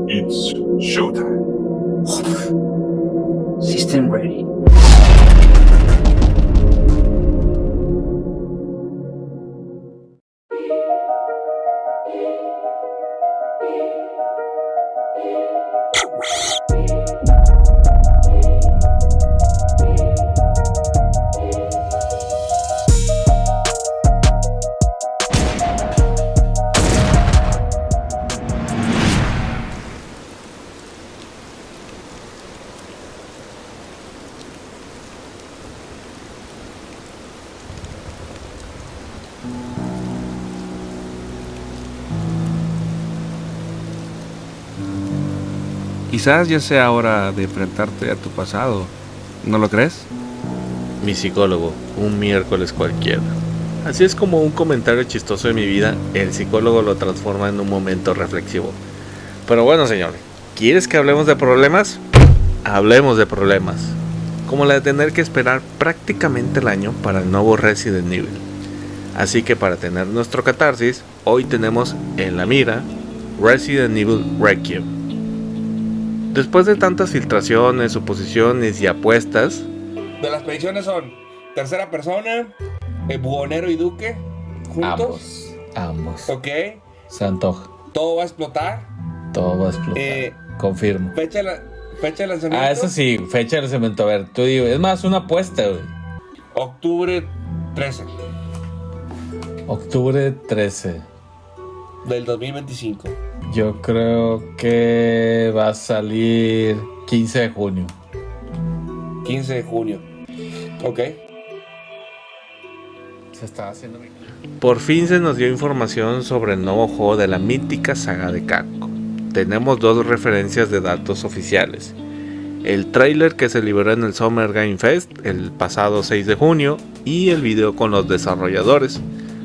It's showtime. System ready. Quizás ya sea hora de enfrentarte a tu pasado, ¿no lo crees? Mi psicólogo, un miércoles cualquiera. Así es como un comentario chistoso de mi vida, el psicólogo lo transforma en un momento reflexivo. Pero bueno, señor, ¿quieres que hablemos de problemas? Hablemos de problemas. Como la de tener que esperar prácticamente el año para el nuevo Resident Evil. Así que para tener nuestro catarsis, hoy tenemos en la mira Resident Evil Requiem. Después de tantas filtraciones, suposiciones y apuestas, De las predicciones son tercera persona, Buhonero y Duque juntos. Ambos. Ok. Se antoja. Todo va a explotar. Todo va a explotar. Confirmo. Fecha de lanzamiento. Eso sí, fecha de lanzamiento. A ver, tú digo, es más, una apuesta, güey. Octubre 13 Octubre 13. del 2025. Yo creo que va a salir 15 de junio. 15 de junio. Ok. Se está haciendo bien. por fin se nos dio información sobre el nuevo juego de la mítica saga de Capcom. Tenemos dos referencias de datos oficiales. El tráiler que se liberó en el Summer Game Fest el pasado 6 de junio y el video con los desarrolladores,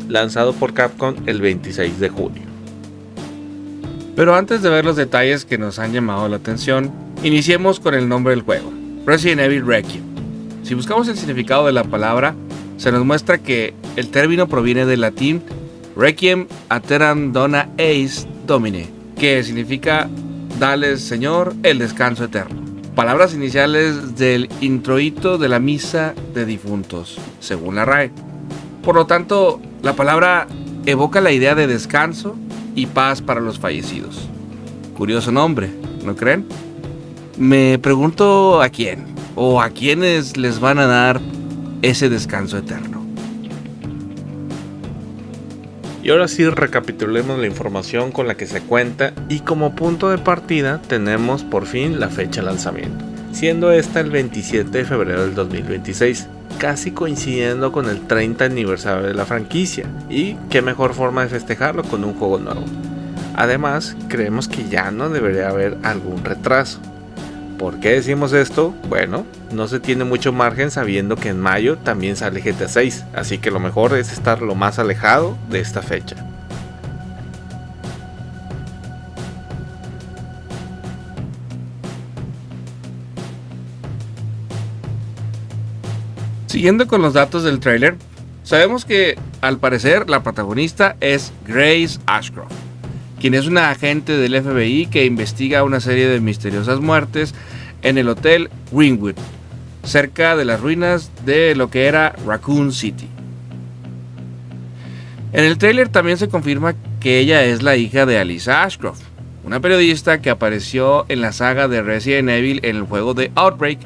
lanzado por Capcom el 26 de junio. Pero antes de ver los detalles que nos han llamado la atención, iniciemos con el nombre del juego, Resident Evil Requiem. Si buscamos el significado de la palabra, se nos muestra que el término proviene del latín Requiem aeteram dona eis Domine, que significa dale Señor el descanso eterno. Palabras iniciales del introito de la misa de difuntos, según la RAE. Por lo tanto, la palabra evoca la idea de descanso y paz para los fallecidos. Curioso nombre, ¿no creen? Me pregunto a quién o a quiénes les van a dar ese descanso eterno. Y ahora sí recapitulemos la información con la que se cuenta y como punto de partida tenemos por fin la fecha de lanzamiento, siendo esta el 27 de febrero del 2026, casi coincidiendo con el 30 aniversario de la franquicia, y qué mejor forma de festejarlo con un juego nuevo. Además, creemos que ya no debería haber algún retraso. ¿Por qué decimos esto? Bueno, no se tiene mucho margen sabiendo que en mayo también sale GTA 6, así que lo mejor es estar lo más alejado de esta fecha. Siguiendo con los datos del tráiler, sabemos que al parecer la protagonista es Grace Ashcroft, quien es una agente del FBI que investiga una serie de misteriosas muertes en el hotel Greenwood, cerca de las ruinas de lo que era Raccoon City. En el tráiler también se confirma que ella es la hija de Alyssa Ashcroft, una periodista que apareció en la saga de Resident Evil en el juego de Outbreak,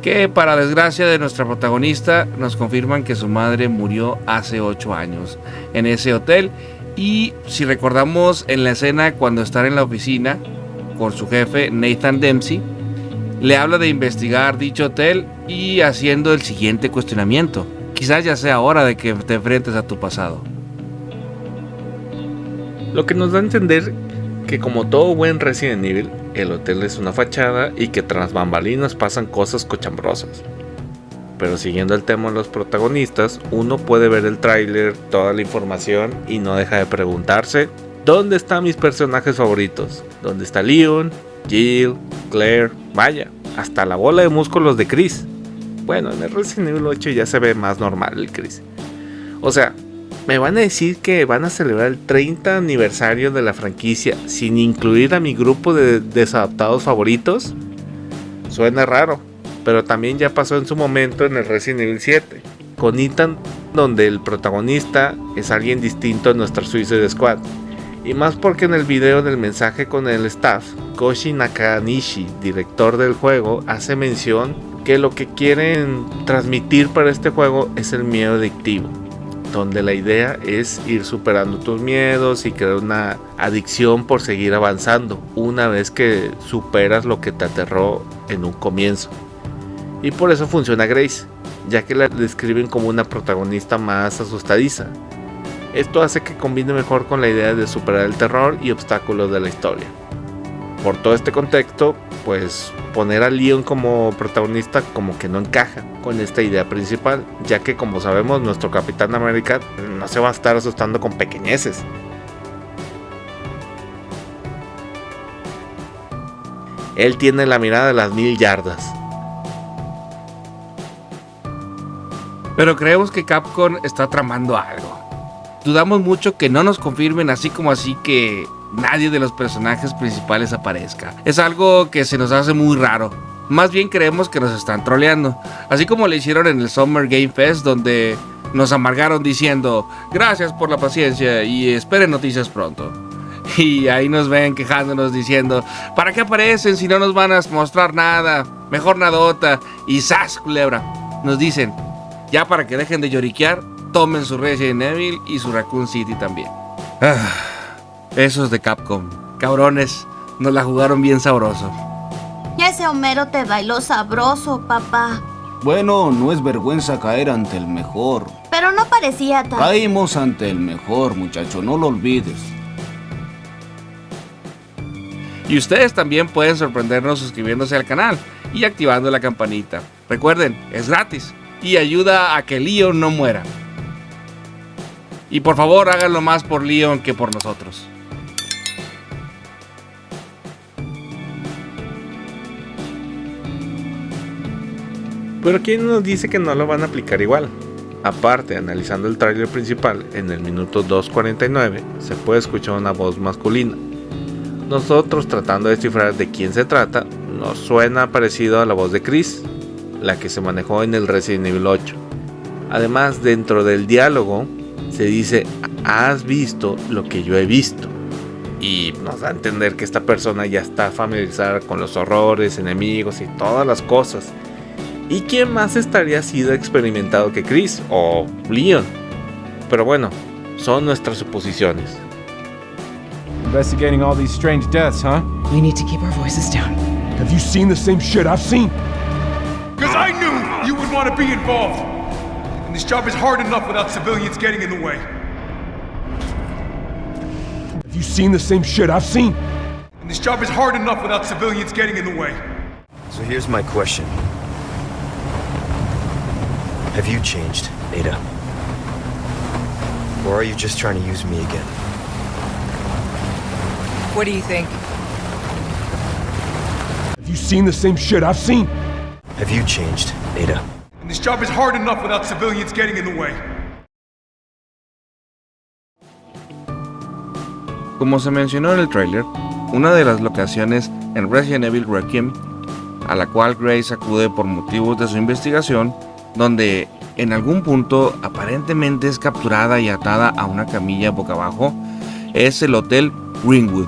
que para desgracia de nuestra protagonista nos confirman que su madre murió hace 8 años en ese hotel. Y si recordamos en la escena cuando está en la oficina con su jefe Nathan Dempsey, le habla de investigar dicho hotel y haciendo el siguiente cuestionamiento: quizás ya sea hora de que te enfrentes a tu pasado. Lo que nos da a entender que como todo buen Resident Evil, el hotel es una fachada y que tras bambalinas pasan cosas cochambrosas. Pero siguiendo el tema de los protagonistas, uno puede ver el tráiler, toda la información y no deja de preguntarse: ¿dónde están mis personajes favoritos? ¿Dónde está Leon, Jill, Claire? Vaya, hasta la bola de músculos de Chris. Bueno, en el Resident Evil 8 ya se ve más normal el Chris. O sea, ¿Me van a decir que van a celebrar el 30 aniversario de la franquicia sin incluir a mi grupo de desadaptados favoritos? Suena raro, pero también ya pasó en su momento en el Resident Evil 7, con Ethan, donde el protagonista es alguien distinto a nuestra Suicide Squad. Y más porque en el video del mensaje con el staff, Koshi Nakanishi, director del juego, hace mención que lo que quieren transmitir para este juego es el miedo adictivo, donde la idea es ir superando tus miedos y crear una adicción por seguir avanzando una vez que superas lo que te aterró en un comienzo. Y por eso funciona Grace, ya que la describen como una protagonista más asustadiza. Esto hace que combine mejor con la idea de superar el terror y obstáculos de la historia. Por todo este contexto, pues poner a Leon como protagonista como que no encaja con esta idea principal, ya que como sabemos nuestro Capitán América no se va a estar asustando con pequeñeces. Él tiene la mirada de las 1000 yardas. Pero creemos que Capcom está tramando algo. Dudamos mucho que no nos confirmen así como así que nadie de los personajes principales aparezca. Es algo que se nos hace muy raro. Más bien creemos que nos están troleando, así como le hicieron en el Summer Game Fest, donde nos amargaron diciendo gracias por la paciencia y esperen noticias pronto. Y ahí nos ven quejándonos diciendo ¿para qué aparecen si no nos van a mostrar nada? Mejor nadota. Y ¡zas, culebra! Nos dicen ya para que dejen de lloriquear, tomen su Resident Evil y su Raccoon City también. Esos de Capcom, cabrones, nos la jugaron bien sabroso. Ese Homero te bailó sabroso, papá. Bueno, no es vergüenza caer ante el mejor. Pero no parecía tan... Caímos ante el mejor, muchacho, no lo olvides. Y ustedes también pueden sorprendernos suscribiéndose al canal y activando la campanita. Recuerden, es gratis y ayuda a que Leon no muera. Y por favor háganlo más por Leon que por nosotros. Pero ¿quién nos dice que no lo van a aplicar igual? Aparte, analizando el tráiler principal, en el minuto 2:49 se puede escuchar una voz masculina. Nosotros, tratando de descifrar de quién se trata, nos suena parecido a la voz de Chris, la que se manejó en el Resident Evil 8. Además, dentro del diálogo se dice has visto lo que yo he visto, y nos da a entender que esta persona ya está familiarizada con los horrores, enemigos y todas las cosas. ¿Y quién más estaría sido experimentado que Chris o Leon? Pero bueno, son nuestras suposiciones. Investigating all these strange deaths, huh? We need to keep our voices down. Have you seen the same shit I've seen? Because I knew you would want to be involved. And this job is hard enough without civilians getting in the way. Have you seen the same shit I've seen? And this job is hard enough without civilians getting in the way. So here's my question. Have you changed, Ada? Or are you just trying to use me again? What do you think? Have you seen the same shit I've seen? Have you changed, Ada? And this job is hard enough without civilians getting in the way. Como se mencionó en el tráiler, una de las locaciones en Resident Evil Requiem, a la cual Grace acude por motivos de su investigación, donde en algún punto aparentemente es capturada y atada a una camilla boca abajo, es el Hotel Greenwood,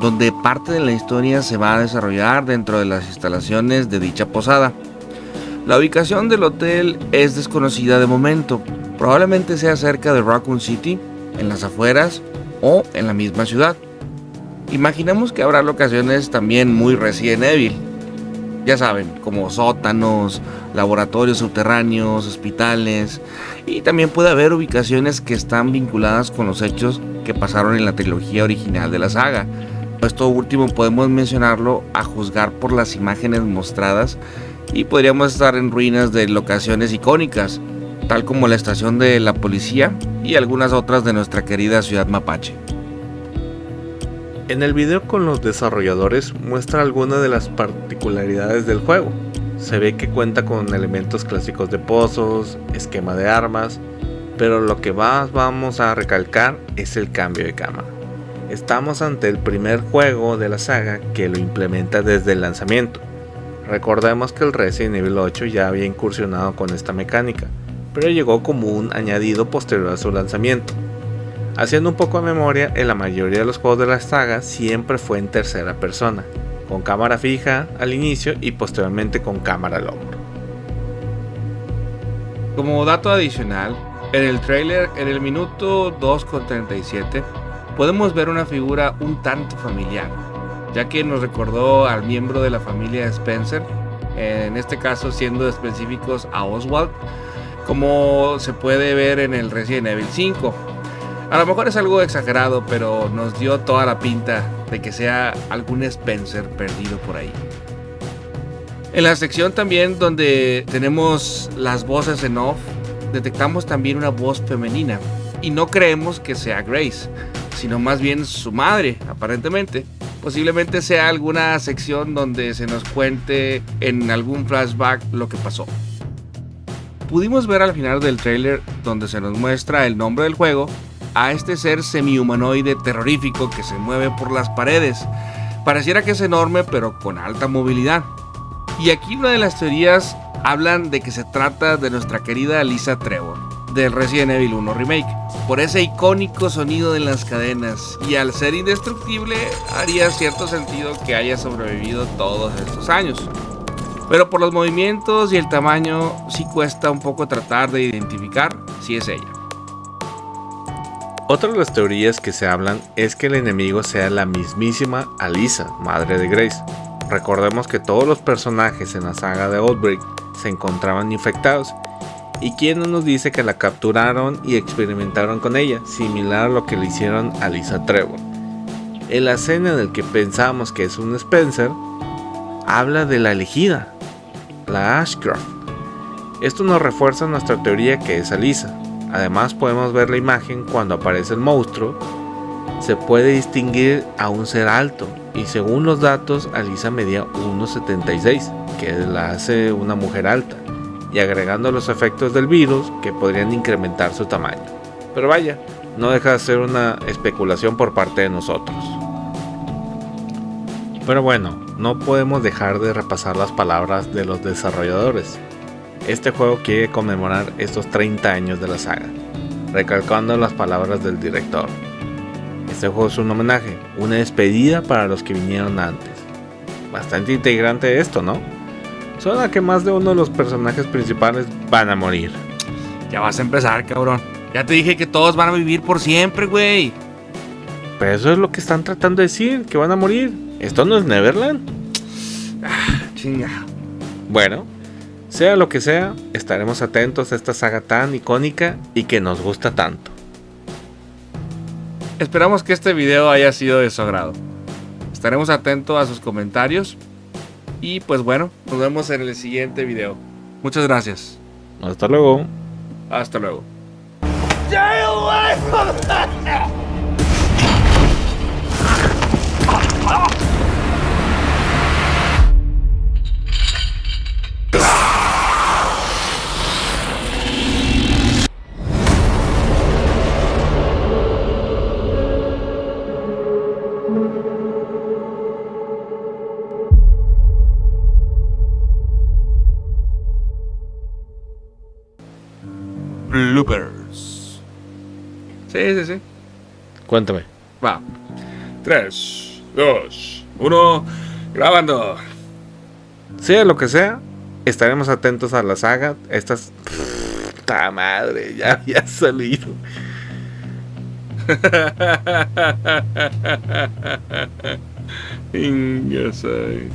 donde parte de la historia se va a desarrollar dentro de las instalaciones de dicha posada. La ubicación del hotel es desconocida de momento, probablemente sea cerca de Raccoon City, en las afueras o en la misma ciudad. Imaginamos que habrá locaciones también muy Resident Evil, ya saben, como sótanos, laboratorios subterráneos, hospitales, y también puede haber ubicaciones que están vinculadas con los hechos que pasaron en la trilogía original de la saga. Esto último podemos mencionarlo a juzgar por las imágenes mostradas, y podríamos estar en ruinas de locaciones icónicas, tal como la estación de la policía y algunas otras de nuestra querida ciudad mapache. En el video con los desarrolladores muestra algunas de las particularidades del juego. Se ve que cuenta con elementos clásicos de pozos, esquema de armas, pero lo que más vamos a recalcar es el cambio de cámara. Estamos ante el primer juego de la saga que lo implementa desde el lanzamiento. Recordemos que el Resident Evil 8 ya había incursionado con esta mecánica, pero llegó como un añadido posterior a su lanzamiento. Haciendo un poco de memoria, en la mayoría de los juegos de la saga siempre fue en tercera persona, con cámara fija al inicio y posteriormente con cámara al hombro. Como dato adicional, en el trailer, en el minuto 2:37, podemos ver una figura un tanto familiar, ya que nos recordó al miembro de la familia Spencer, en este caso siendo específicos a Oswald, como se puede ver en el Resident Evil 5. A lo mejor es algo exagerado, pero nos dio toda la pinta de que sea algún Spencer perdido por ahí. En la sección también donde tenemos las voces en off, detectamos también una voz femenina y no creemos que sea Grace, sino más bien su madre, aparentemente. Posiblemente sea alguna sección donde se nos cuente en algún flashback lo que pasó. Pudimos ver al final del trailer, donde se nos muestra el nombre del juego, a este ser semi-humanoide terrorífico que se mueve por las paredes. Pareciera que es enorme, pero con alta movilidad. Y aquí una de las teorías hablan de que se trata de nuestra querida Lisa Trevor, del Resident Evil 1 Remake, por ese icónico sonido de las cadenas, y al ser indestructible haría cierto sentido que haya sobrevivido todos estos años. Pero por los movimientos y el tamaño sí cuesta un poco tratar de identificar si es ella. Otra de las teorías que se hablan es que el enemigo sea la mismísima Alyssa, madre de Grace. Recordemos que todos los personajes en la saga de Outbreak se encontraban infectados, y quién no nos dice que la capturaron y experimentaron con ella, similar a lo que le hicieron a Lisa Trevor. En la escena en la que pensamos que es un Spencer, habla de la elegida, la Ashcroft. Esto nos refuerza nuestra teoría que es Alyssa. Además podemos ver la imagen cuando aparece el monstruo. Se puede distinguir a un ser alto, y según los datos Alyssa medía 1.76, que la hace una mujer alta, y agregando los efectos del virus que podrían incrementar su tamaño. Pero vaya, no deja de ser una especulación por parte de nosotros. Pero bueno, no podemos dejar de repasar las palabras de los desarrolladores. Este juego quiere conmemorar estos 30 años de la saga, recalcando las palabras del director. Este juego es un homenaje, una despedida para los que vinieron antes. Bastante integrante esto, ¿no? Suena que más de uno de los personajes principales van a morir. Ya vas a empezar, cabrón. Ya te dije que todos van a vivir por siempre, güey. Pero eso es lo que están tratando de decir, que van a morir. ¿Esto no es Neverland? Chinga. Bueno, sea lo que sea, estaremos atentos a esta saga tan icónica y que nos gusta tanto. Esperamos que este video haya sido de su agrado. Estaremos atentos a sus comentarios. Y pues bueno, nos vemos en el siguiente video. Muchas gracias. Hasta luego. Hasta luego. Bloopers. Sí. Cuéntame. Va. 3, 2, 1. Grabando. Sea lo que sea, estaremos atentos a la saga. Estas... ¡Ta madre! Ya había salido. Ya sé.